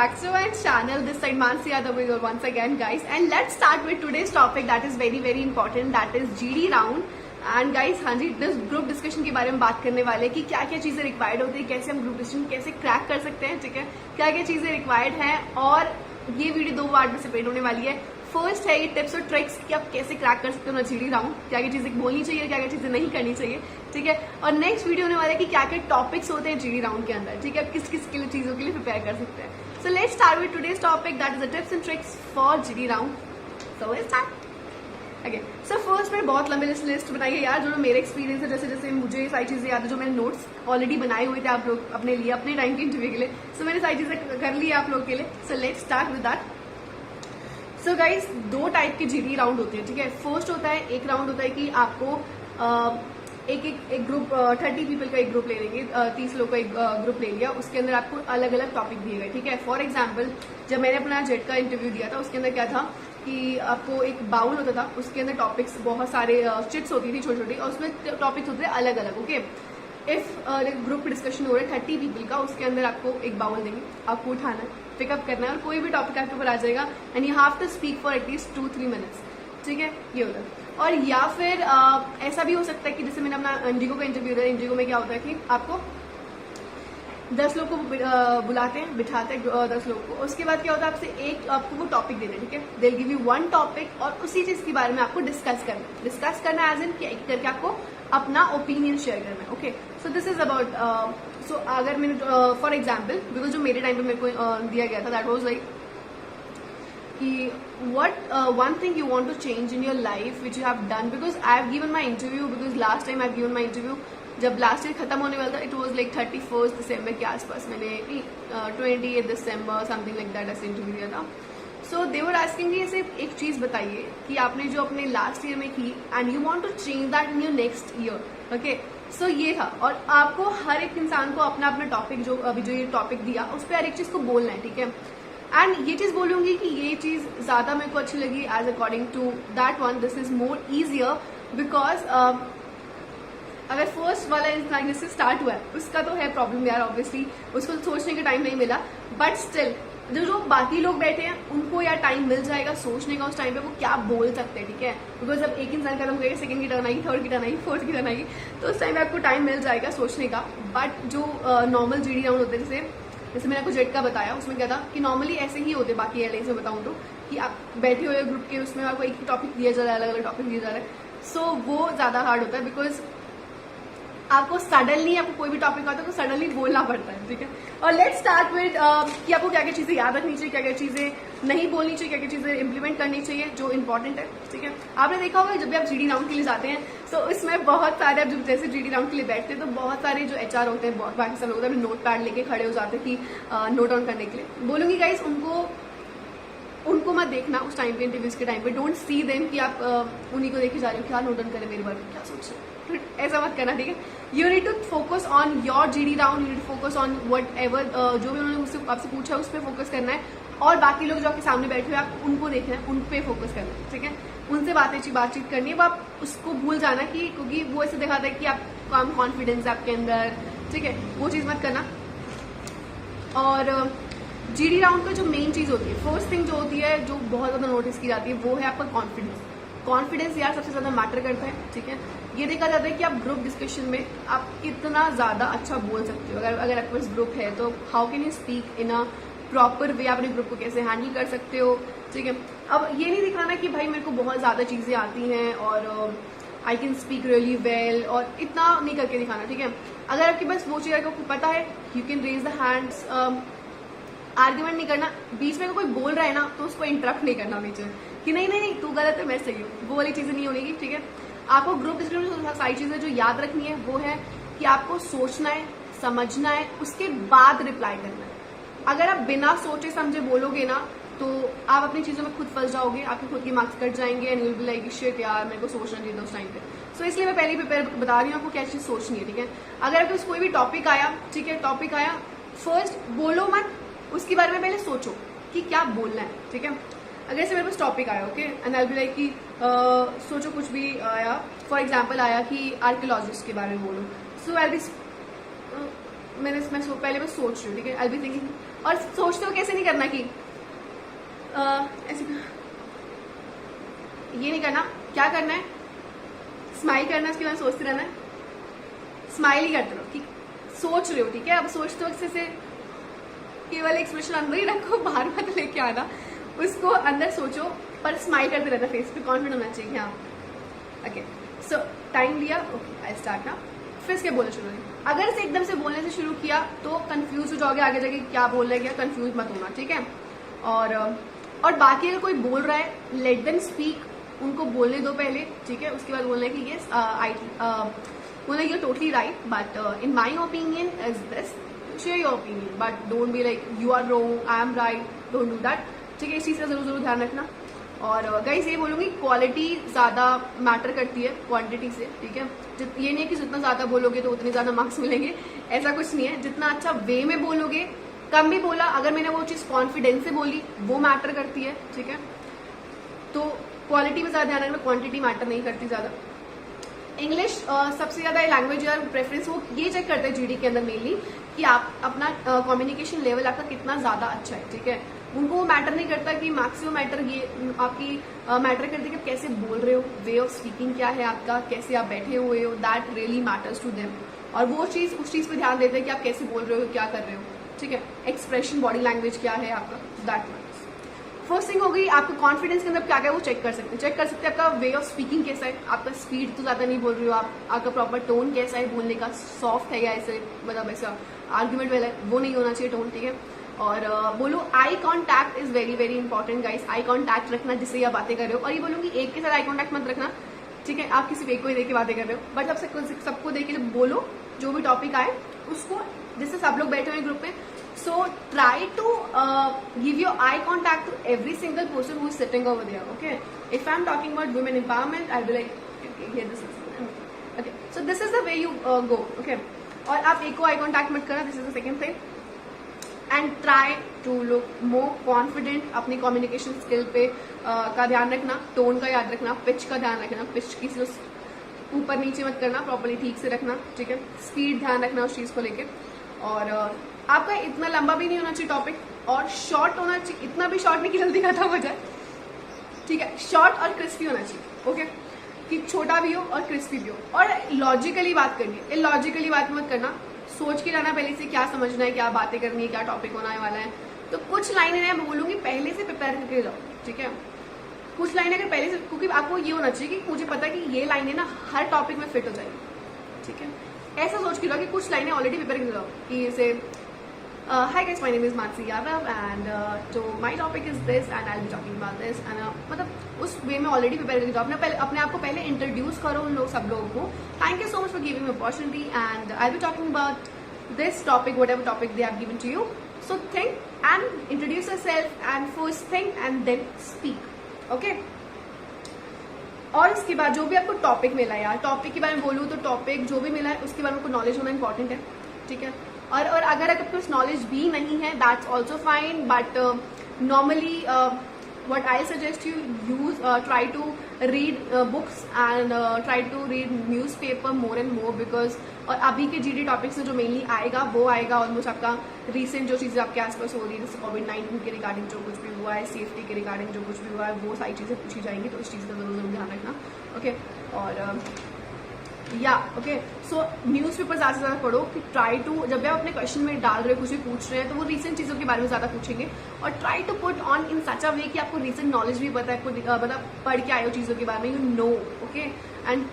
back to my channel. This side Mansi Yadav once again, guys. And let's start with today's topic that is very important. That is GD round. And guys हाँ जी, group discussion के बारे में बात करने वाले हैं कि क्या क्या चीजें रिक्वायर्ड होती है, कैसे हम ग्रुप डिस्कशन कैसे क्रैक कर सकते हैं, ठीक है, क्या क्या चीजें रिक्वायर्ड हैं। और ये वीडियो दो पार्ट में सेपरेट होने वाली है। फर्स्ट है ये टिप्स और ट्रिक्स कि आप कैसे क्रैक कर सकते हो ना जीडी राउंड, क्या क्या चीजें बोलनी चाहिए, क्या क्या चीजें नहीं करनी चाहिए, ठीक है। और नेक्स्ट वीडियो होने वाला है कि क्या क्या टॉपिक्स होते हैं जीडी राउंड के अंदर, ठीक है, किस किस के लिए चीजों के लिए प्रिपेयर कर सकते हैं। So let's start with today's topic that is the tips and tricks for GD round. So let's start. Okay, so first मैंने बहुत लंबी लिस्ट बनाई है यार, जो मेरे एक्सपीरियंस है, जैसे जैसे मुझे सारी चीजें याद है, जो मैंने नोट्स ऑलरेडी बनाए हुए थे आप लोग अपने लिए, अपने टाइम के इंटरव्यू के लिए। सो मैंने सारी चीजें कर ली है आप लोग के लिए। So let's start with that. So guys, दो टाइप के जीडी राउंड होते हैं, ठीक है। फर्स्ट होता है, एक राउंड होता है कि आपको एक ग्रुप 30 पीपल का एक ग्रुप ले लेंगे, 30 लोग का एक ग्रुप ले लिया, उसके अंदर आपको अलग अलग टॉपिक दिए गए, ठीक है। फॉर एग्जाम्पल जब मैंने अपना जेट का इंटरव्यू दिया था, उसके अंदर क्या था कि आपको एक बाउल होता था, उसके अंदर टॉपिक्स बहुत सारे चिट्स होती थी छोटी छोटी, और उसमें टॉपिक्स होते थे अलग अलग। ओके, इफ ग्रुप डिस्कशन हो रहा है 30 पीपल का, उसके अंदर आपको एक बाउल देंगे, आपको उठाना है, पिकअप करना है, और कोई भी टॉपिक आपके ऊपर आ जाएगा and you have to speak for at least 2-3 minutes, ठीक है, ये होता है। और या फिर ऐसा भी हो सकता है कि जैसे मैंने अपना इंडिगो का इंटरव्यू दिया, इंडिगो में क्या होता है कि आपको 10 लोग को बुलाते हैं, बिठाते हैं 10 लोग को, उसके बाद क्या होता है आपसे आपको वो टॉपिक देना है, ठीक है। They give you one topic और उसी चीज के बारे में आपको डिस्कस करना एज इन करके आपको अपना ओपिनियन शेयर करना है। Okay, so this is about so अगर मैंने फॉर एग्जाम्पल, बिकॉज जो मेरे टाइम पे मेरे को दिया गया था, दैट वाज लाइक कि what one thing you want to change in your life which you have done, because I have given my interview, because last time I have given my interview जब last year खत्म होने वाला था, it was like 31 दिसंबर के आसपास, मैंने 28 दिसंबर something like that ऐसे interview दिया था। सो दे वर आस्किंग ऐसे एक चीज बताइए कि आपने जो अपने लास्ट ईयर में की and you want to change that in your next year. Okay, so ये था, और आपको हर एक इंसान को अपना अपना टॉपिक, जो अभी जो ये टॉपिक दिया उस पर हर एक चीज को बोलना है, ठीक है। एंड ये चीज बोलूंगी कि ये चीज ज्यादा मेरे को अच्छी लगी as according to that one, this is more easier, because अगर फर्स्ट वाला इंसान जिससे स्टार्ट हुआ है उसका तो है प्रॉब्लम यार, ऑब्वियसली उसको सोचने का टाइम नहीं मिला, बट स्टिल जो बाकी लोग बैठे हैं उनको यार टाइम मिल जाएगा सोचने का, उस टाइम पे वो क्या बोल सकते हैं, ठीक है। बिकॉज अब एक इंसान खत्म हो गया, सेकंड की टर्न आएगी, थर्ड की टर्न आएगी, फोर्थ की टर्न आएगी, तो उस टाइम पे आपको टाइम मिल जाएगा सोचने का। बट जो नॉर्मल जीडी राउंड होते हैं, जैसे मैंने आपको जेट का बताया, उसमें क्या था कि नॉर्मली ऐसे ही होते, बाकी एयरलाइंस में बताऊं तो, कि आप बैठे हुए ग्रुप के, उसमें आपको एक ही टॉपिक दिया जा रहा है, अलग अलग टॉपिक दिया जा रहा है। सो वो ज्यादा हार्ड होता है, बिकॉज आपको सडनली आपको कोई भी टॉपिक आता है तो सडनली बोलना पड़ता है, ठीक है। और लेट्स स्टार्ट विद कि आपको क्या क्या चीजें याद रखनी चाहिए, क्या क्या चीजें नहीं बोलनी चाहिए, क्या क्या चीजें इंप्लीमेंट करनी चाहिए जो इंपॉर्टेंट है, ठीक है। आपने देखा होगा जब भी आप जीडी राउंड के लिए जाते हैं तो इसमें बहुत सारे, अब जैसे जीडी राउंड के लिए बैठते हैं तो बहुत सारे जो एचआर होते हैं, बाकी सब लोग होते हैं, नोट पैड लेके खड़े हो जाते हैं कि नोट डाउन करने के लिए। बोलूंगी गाइज उनको मत देखना उस टाइम पे, इंटरव्यूज के टाइम पे, डोंट सी देम कि आप उन्हीं को देखे जा रहे हो, क्या नोट डाउन करें मेरे बारे में, क्या सोच रहे हो, ऐसा मत करना, ठीक है। You need to focus on your GD round, you need to focus on whatever जो भी उन्होंने मुझसे आपसे पूछा उस पर फोकस करना है, और बाकी लोग जो आपके सामने बैठे हुए आप उनको देखना है, उन पर फोकस करना है, ठीक है। उनसे बातचीत करनी है, वो आप उसको भूल जाना कि क्योंकि वो ऐसे दिखाता है कि आप कम कॉन्फिडेंस है आपके अंदर, ठीक है, वो चीज मत करना। और जीडी राउंड का जो मेन चीज होती है, फर्स्ट थिंग जो होती है, जो बहुत ज्यादा नोटिस की जाती है, वो है आपका कॉन्फिडेंस यार सबसे ज्यादा मैटर करता है, ठीक है। ये देखा जाता है कि आप ग्रुप डिस्कशन में आप कितना ज्यादा अच्छा बोल सकते हो, अगर आपके पास ग्रुप है तो how can you speak in a proper way, अपने ग्रुप को कैसे हैंडल कर सकते हो, ठीक है। अब ये नहीं दिखाना कि भाई मेरे को बहुत ज्यादा चीजें आती हैं और I can speak really well, और इतना नहीं करके दिखाना, ठीक है। अगर आपके पास वो चीज आपको पता है, you can raise the hands, argument नहीं करना, बीच में कोई बोल रहा है ना तो उसको इंटरप्ट नहीं करना बीच में कि नहीं तू गलत है मैं सही हूँ, वो वाली चीजें नहीं होगी, ठीक है। आपको ग्रुप डिस्कशन में सारी चीजें जो याद रखनी है वो है कि आपको सोचना है, समझना है, उसके बाद रिप्लाई करना है। अगर आप बिना सोचे समझे बोलोगे ना तो आप अपनी चीजों में खुद फंस जाओगे, आपके खुद के मार्क्स कट जाएंगे and you will be like shit यार मेरे को सोचना चाहिए था उस टाइम पे। सो इसलिए मैं पहले प्रिपेयर बता रही हूँ आपको क्या चीज सोचनी है, ठीक है। अगर आपके पास कोई भी टॉपिक आया, ठीक है, टॉपिक आया, फर्स्ट बोलो मत, उसके बारे में पहले सोचो कि क्या बोलना है, ठीक है। अगर से मेरे पास टॉपिक आया, okay, and I will be like कि सोचो कुछ भी आया, फॉर एग्जाम्पल आया कि आर्कियोलॉजिस्ट के बारे में बोलो, सो आई बी पहले मैं सोच रही हूँ, ठीक है, आई बी थिंकिंग। और सोचते हो कैसे नहीं करना कि ऐसे ये नहीं करना, क्या करना है, स्माइल करना है, उसके बाद सोचते रहना है, स्माइल ही करते रहो कि सोच रहे हो, ठीक है। अब सोचते वक्त से केवल एक्सप्रेशन अंदर ही रखो, बाहर मत लेके आना, उसको अंदर सोचो पर स्माइल करते रहना, फेस पे कॉन्फिडेंट होना चाहिए। हाँ, ओके, सो टाइम लिया, ओके, आई स्टार्ट ना। फिर इसके बोलना शुरू करें। अगर इसे एकदम से बोलने से शुरू किया तो कंफ्यूज हो जाओगे, आगे जाके क्या बोल रहे हैं, क्या, कंफ्यूज मत होना, ठीक है। और बाकी अगर कोई बोल रहा है, लेट देम स्पीक, उनको बोलने दो पहले, ठीक है। उसके बाद बोलना है कि यस बोलना you are totally right, but in my opinion is this, share your opinion, but don't be like you are wrong, I am right, don't do that, ठीक है। इस चीज़ का जरूर ध्यान रखना। और गाइस ये बोलूंगी, क्वालिटी ज्यादा मैटर करती है क्वांटिटी से, ठीक है। ये नहीं है कि जितना ज्यादा बोलोगे तो उतने ज्यादा मार्क्स मिलेंगे, ऐसा कुछ नहीं है। जितना अच्छा वे में बोलोगे, कम भी बोला, अगर मैंने वो चीज कॉन्फिडेंस से बोली, वो मैटर करती है, ठीक है। तो क्वालिटी में ज्यादा ध्यान रखना, क्वांटिटी मैटर नहीं करती ज्यादा। इंग्लिश सबसे ज्यादा लैंग्वेज या प्रेफरेंस वो ये चेक करते हैं जीडी के अंदर मेनली, कि आप अपना कम्युनिकेशन लेवल आपका कितना ज्यादा अच्छा है, ठीक है। उनको वो मैटर नहीं करता कि मैक्सिमम मैटर ये आपकी मैटर करती है कि आप कैसे बोल रहे हो, वे ऑफ स्पीकिंग क्या है आपका, कैसे आप बैठे हुए हो, that really matters to them. और वो चीज उस चीज पे ध्यान देते हैं कि आप कैसे बोल रहे हो, क्या कर रहे हो, ठीक है। एक्सप्रेशन, बॉडी लैंग्वेज क्या है आपका, दैट मैटर्स। फर्स्ट थिंग हो गई, आपको कॉन्फिडेंस के अंदर क्या क्या वो चेक कर सकते हैं आपका वे ऑफ स्पीकिंग कैसा है, आपका स्पीड तो ज्यादा नहीं बोल रहे हो आप, आपका प्रॉपर टोन कैसा है बोलने का, सॉफ्ट है या ऐसे मतलब ऐसा आर्ग्यूमेंट वाला है, वो नहीं होना चाहिए टोन, ठीक है। और बोलो eye contact is very very important guys, eye contact रखना जिससे आप बातें कर रहे हो। और ये बोलूंगी, एक के साथ आई कॉन्टैक्ट मत रखना, ठीक है। आप किसी एक को ही देख के बातें कर रहे हो, बट अब सबको देख के जब बोलो, जो भी टॉपिक आए उसको, जिससे सब लोग बैठे हुए ग्रुप में, so try to give your eye contact to every single person who is sitting over there, okay. If I am talking about women empowerment, I will like here this is, okay, so this is the way you go, okay. और आप एक को eye contact मत करना, this is the second thing. And try to look more confident, अपनी communication skill पे का ध्यान रखना, टोन का याद रखना, पिच का ध्यान रखना, पिच की ऊपर नीचे मत करना, प्रॉपर्ली ठीक से रखना, ठीक है। स्पीड ध्यान रखना उस चीज को लेके। और आपका इतना लंबा भी नहीं होना चाहिए टॉपिक, और शॉर्ट होना चाहिए, इतना भी शॉर्ट नहीं कि जल्दी खत्म हो जाए, ठीक है। शॉर्ट और क्रिस्पी होना चाहिए, ओके, कि छोटा भी हो और क्रिस्पी भी हो। और लॉजिकली बात करनी है, इलॉजिकली बात मत करना, सोच के जाना पहले से क्या समझना है, क्या बातें करनी है, क्या टॉपिक होने वाला है। तो कुछ लाइनें मैं बोलूंगी पहले से प्रिपेयर करके जाओ, ठीक है। कुछ लाइनें अगर पहले से, क्योंकि आपको ये होना चाहिए कि मुझे पता है कि ये लाइनें ना हर टॉपिक में फिट हो जाएगी, ठीक है। ऐसा सोच के जाओ कि कुछ लाइनें ऑलरेडी प्रिपेयर करके जाओ, कि जैसे hi guys, my name is Mansi Yadav and जो my topic is this and I will be talking about this, and मतलब उस वे में ऑलरेडी प्रिपेयर करके जाओ। अपने आप को पहले इंट्रोड्यूस करो उन सब लोगों को। Thank you so much for giving me opportunity and I will be talking about this topic, whatever topic they have given to you. So think and introduce yourself and first think and then speak, okay. और इसके बाद जो भी आपको topic मिला है, यार topic के बारे में बोलूँ तो टॉपिक जो भी मिला है उसके बारे में आपको नॉलेज होना इंपॉर्टेंट है, ठीक है। और अगर आपके पास नॉलेज भी नहीं है, that's also fine, but normally what I suggest you use, try to read books and try to read newspaper more and more, because और अभी के जीडी टॉपिक्स में जो मेनली आएगा वो आएगा ऑलमोस्ट आपका रीसेंट जो चीज़ें आपके आसपास हो रही है, जैसे कोविड-19 के रिगार्डिंग जो कुछ भी हुआ है, सेफ्टी के रिगार्डिंग जो कुछ भी हुआ है, वो सारी चीज़ें पूछी जाएंगी, तो उस चीज़ का जरूर ध्यान रखना, ओके। और या ओके, सो न्यूज़ पेपर ज़्यादा से ज़्यादा पढ़ो, कि ट्राई टू, जब भी आप अपने क्वेश्चन में डाल रहे हो, कुछ भी पूछ रहे हैं, तो वो रीसेंट चीज़ों के बारे में ज़्यादा पूछेंगे। और try to put on in such a way कि आपको रीसेंट नॉलेज भी पता है, आपको मतलब पढ़ के आए हो चीज़ों के बारे में, यू नो, ओके। एंड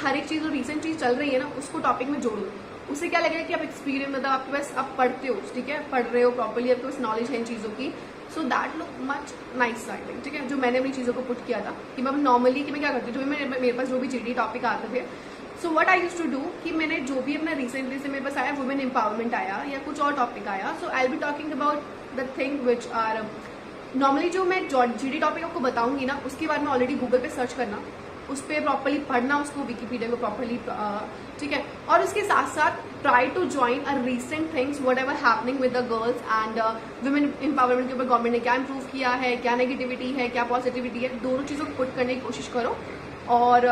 हर एक चीज़ जो रीसेंट चीज़ चल रही है ना, उसको टॉपिक में जोड़ो। उससे क्या लगेगा कि आप एक्सपीरियंस, मतलब आपके पास आप पढ़ते हो, ठीक है, पढ़ रहे हो प्रॉपर्ली, आपके पास नॉलेज है इन चीज़ों की, so that look much nice writing, ठीक है। जो मैंने अपनी चीज़ों को पुट किया था कि मैं नॉर्मली कि मैं क्या करती हूँ, जो भी मेरे पास जो भी जीडी टॉपिक आते थे, so what I used to do कि मैंने जो भी अपना रिसेंटली से मेरे पास आया, वुमेन एम्पावरमेंट आया या कुछ और टॉपिक आया, so I will be talking about the thing which are normally, जो मैं जीडी टॉपिक आपको बताऊंगी ना, उसके बारे में ऑलरेडी गूगल पे सर्च करना, उस पर प्रॉपर्ली पढ़ना, उसको विकीपीडिया को प्रॉपर्ली, ठीक है। और उसके साथ साथ try to join a recent things whatever happening with the girls and women empowerment के ऊपर गवर्नमेंट ने क्या इंप्रूव किया है, क्या नेगेटिविटी है, क्या पॉजिटिविटी है, दोनों चीज़ों को पुट करने की कोशिश करो और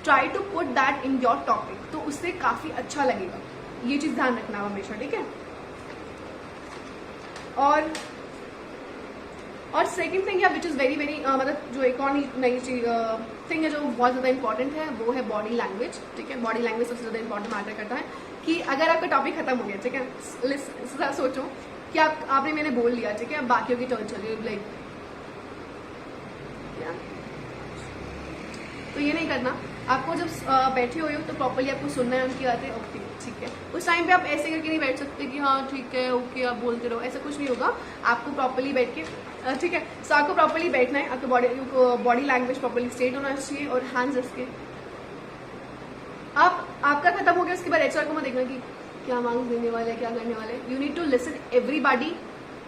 try to put that in your topic, तो उससे काफ़ी अच्छा लगेगा, ये चीज ध्यान रखना हमेशा, ठीक है। और सेकंड थिंग या विच इज वेरी वेरी मतलब जो एक और नई थिंग है जो बहुत ज्यादा इंपॉर्टेंट है वो है बॉडी लैंग्वेज, ठीक है। बॉडी लैंग्वेज सबसे ज्यादा इंपॉर्टेंट मैटर करता है कि अगर आपका टॉपिक खत्म हो गया, ठीक है, सोचो कि आपने मैंने बोल लिया, ठीक है, बाकियों की टर्न चल रही है, लाइक तो ये नहीं करना। आपको जब बैठे हुए हो तो प्रॉपर्ली आपको सुनना है उनकी बातें, ओके ठीक है। उस टाइम पे आप ऐसे करके नहीं बैठ सकते कि हाँ ठीक है ओके आप बोलते रहो, ऐसा कुछ नहीं होगा। आपको प्रॉपर्ली बैठ के, ठीक है, सो आपको प्रॉपर्ली बैठना है, आपको बॉडी लैंग्वेज प्रॉपर्ली स्ट्रेट होना चाहिए और हैंड्स इसके। आपका खत्म हो गया, उसके बाद एचआर को मत देखना कि क्या मार्क्स देने वाले हैं, क्या करने वाले। You need to listen everybody,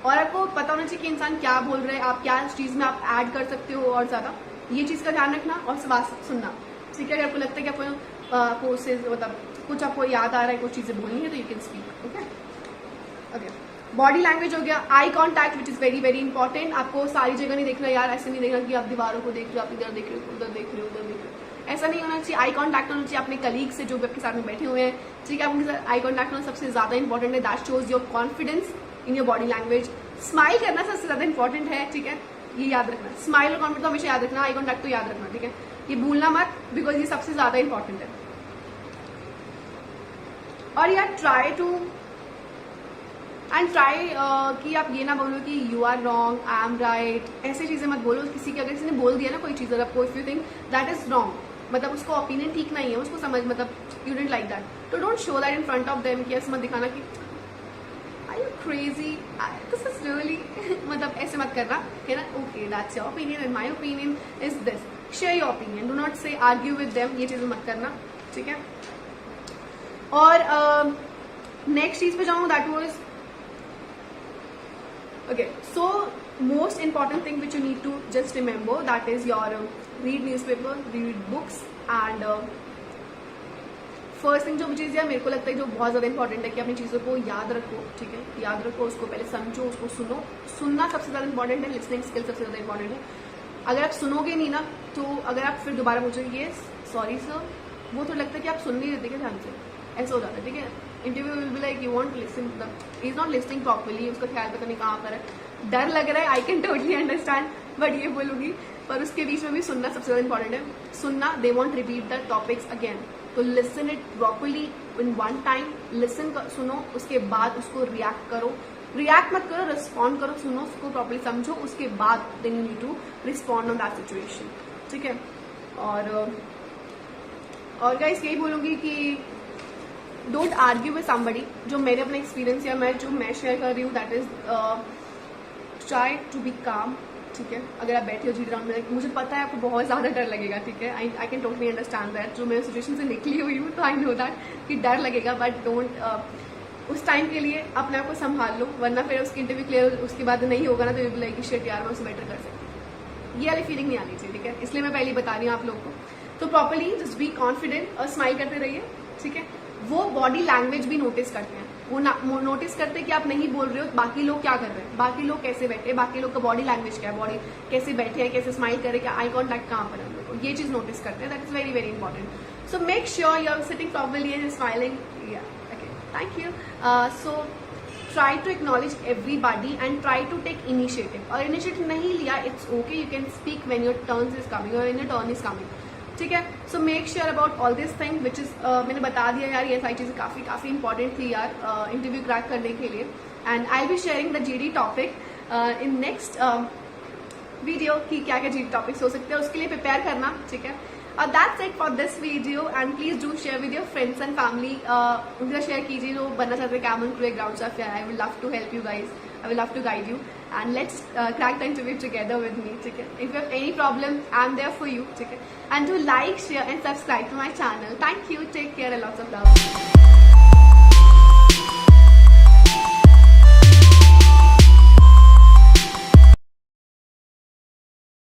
और आपको पता होना चाहिए कि इंसान क्या बोल रहे हैं, आप क्या चीज में आप ऐड कर सकते हो और ज्यादा, ये चीज का ध्यान रखना और बात सुनना, ठीक है। अगर आपको लगता है कि आपको कोर्सेज मतलब कुछ आपको याद आ रहा है, कुछ चीजें बोलनी है तो you can speak, okay. Okay, body language हो गया। Eye contact which is very very important. आपको सारी जगह नहीं देखना यार, ऐसे नहीं देखना कि आप दीवारों को देख रहे हो, आप इधर देख रहे हो, उधर देख रहे हो, उधर देख रहे हो, ऐसा नहीं होना चाहिए। आई कॉन्टैक्ट होना चाहिए अपने कलीग से जो भी आपके साथ में बैठे हुए हैं, ठीक है। आपके साथ आई कॉन्टैक्ट होना सबसे ज्यादा इंपॉर्टेंट है, that shows your confidence in your body language. Smile करना सबसे ज्यादा इंपॉर्टेंट है, ठीक है, ये याद रखना। स्माइल और कॉन्फिडेंस तो हमेशा याद रखना, आई कॉन्टैक्ट तो याद रखना, ठीक है, ये भूलना मत, बिकॉज ये सबसे ज्यादा इंपॉर्टेंट है। और यार ट्राई कि आप ये ना बोलो कि you are wrong, I am right, ऐसी चीजें मत बोलो। किसी की अगर किसी ने बोल दिया ना कोई चीज, अगर आपको if you think that is wrong, मतलब उसको ओपिनियन ठीक नहीं है, उसको समझ मतलब यू डिडंट लाइक दैट, तो don't show that in front of them, कि ऐसे मत दिखाना कि are you crazy, this is really मतलब ऐसे मत करना, है ना। Okay that's your opinion and my opinion is this, share your opinion, do not say argue with them, ये चीजें मत करना, ठीक है। और नेक्स्ट चीज पे जाऊँ, that was okay, so most important thing which you need to just remember, that is your read newspaper, read books, and first thing जो चीज़ है मेरे को लगता है जो बहुत ज़्यादा इंपॉर्टेंट है कि अपनी चीज़ों को याद रखो, ठीक है, याद रखो, उसको पहले समझो, उसको सुनो। सुनना सबसे ज़्यादा इंपॉर्टेंट है, लिसनिंग स्किल सबसे ज़्यादा इंपॉर्टेंट है। अगर आप सुनोगे नहीं ना, तो अगर आप फिर दोबारा पूछोगे ये सॉरी सर, वो तो लगता है कि आप सुन नहीं देते क्या ध्यान से, ऐसा हो जाता है, ठीक है। Interview will be like you want listen, is not listening properly, उसका ख्याल पता नहीं कहाँ पर है, डर लग रहा है, I can totally understand, but ये बोलूंगी, पर उसके बीच में भी सुनना सबसे ज्यादा इंपॉर्टेंट है। सुनना, they won't repeat the topics again, तो listen it properly in one time, listen सुनो, उसके बाद उसको रिएक्ट करो, रिएक्ट मत करो, रिस्पॉन्ड करो, सुनो, उसको प्रॉपरली समझो, उसके बाद then you need to respond on that situation, ठीक है। और गाइस यही बोलूंगी कि डोंट आर्ग्यू विद समबडी, जो मेरे अपना एक्सपीरियंस या मैं शेयर कर रही हूँ, that is try to be calm, ठीक है। अगर आप बैठे हो जीडी राउंड में, मुझे पता है आपको बहुत ज़्यादा डर लगेगा, ठीक है, I can totally understand that, जो मैं सिचुएशन से निकली हुई हूँ, तो आई नो दैट कि डर लगेगा, बट डोंट उस टाइम के लिए अपने आप को संभाल लो, वरना फिर उसकी इंटरव्यू क्लियर उसके बाद नहीं होगा ना, तो ये लाइक शिट यार मैं उससे बेटर कर सकती, ये वाली फीलिंग नहीं आनी चाहिए, ठीक है। इसलिए मैं पहले बता रही हूँ आप लोगों को, तो प्रॉपरली जस्ट बी कॉन्फिडेंट और स्माइल करते रहिए, ठीक है। वो बॉडी लैंग्वेज भी नोटिस करते हैं, वो नोटिस करते हैं कि आप नहीं बोल रहे हो, बाकी लोग क्या कर रहे हैं, बाकी लोग कैसे बैठे, बाकी लोग का बॉडी लैंग्वेज क्या है, बॉडी कैसे बैठे हैं, कैसे स्माइल कर रहे हैं, क्या आई कॉन्टैक्ट कहाँ पर है, ये चीज नोटिस करते हैं, that is very very important. So make sure you are sitting properly and smiling, okay, thank you. So try to acknowledge everybody and try to take initiative, और इनिशिएटिव नहीं लिया it's okay, you can speak when your turn is coming और when your turn is coming, ठीक है। So make sure about all this thing which is, मैंने बता दिया यार, ये सारी चीजें काफी इंपॉर्टेंट थी यार इंटरव्यू क्रैक करने के लिए, and I be sharing the GD topic in next video कि क्या क्या जीडी टॉपिक्स हो सकते हैं, उसके लिए प्रिपेयर करना, ठीक है। That's it for this video, and please do share with your friends and family, उनके साथ शेयर कीजिए जो बनना चाहते हैं cabin crew ground staff, I will love to help you guys, I will love to guide you, and let's crack the interview together with me, okay? If you have any problem, I'm there for you, okay? And do like, share and subscribe to my channel. Thank you, take care and lots of love.